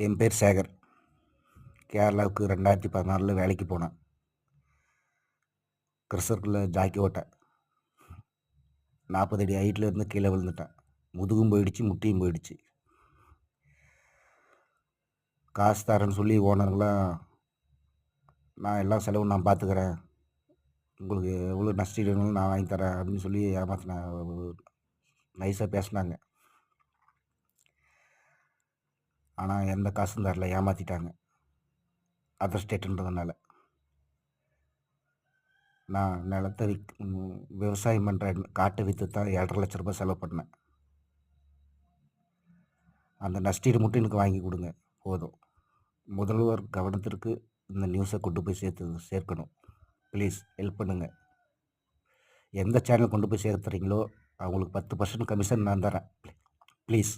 என் பேர் சேகர். கேரளாவுக்கு 2016 வேலைக்கு போனேன். கிரஷர்ல ஜாக்கி ஓட்ட. 40 அடி ஹைட்ல இருந்து கீழே விழுந்துட்டேன். முதுகும் போயிடுச்சு, முட்டியும் போயிடுச்சு. காசு தரேன்னு சொல்லி ஓனருங்களாம், நான் எல்லா செலவும் நான் பார்த்துக்கிறேன், உங்களுக்கு எவ்வளோ நஷ்டம் வேணும்னு நான் வாங்கி தரேன் அப்படின்னு சொல்லி ஏமாத்தினேன். நைஸாக பேசினாங்க. ஆனால் எந்த காசும் தரல, ஏமாற்றிட்டாங்க. அதர் ஸ்டேட்டுன்றதுனால. நான் நிலத்தை விவசாயம் பண்ணுறேன், காட்டை விற்று தான் 7,5 லட்ச ரூபாய் செலவு பண்ணேன். அந்த நஷ்டீடு மட்டும் எனக்கு வாங்கி கொடுங்க போதும். முதல்வர் கவனத்திற்கு இந்த நியூஸை கொண்டு போய் சேர்க்கணும். ப்ளீஸ் ஹெல்ப் பண்ணுங்கள். எந்த சேனல் கொண்டு போய் சேர்த்துறீங்களோ அவங்களுக்கு 10% கமிஷன் நான் தரேன். ப்ளீஸ்.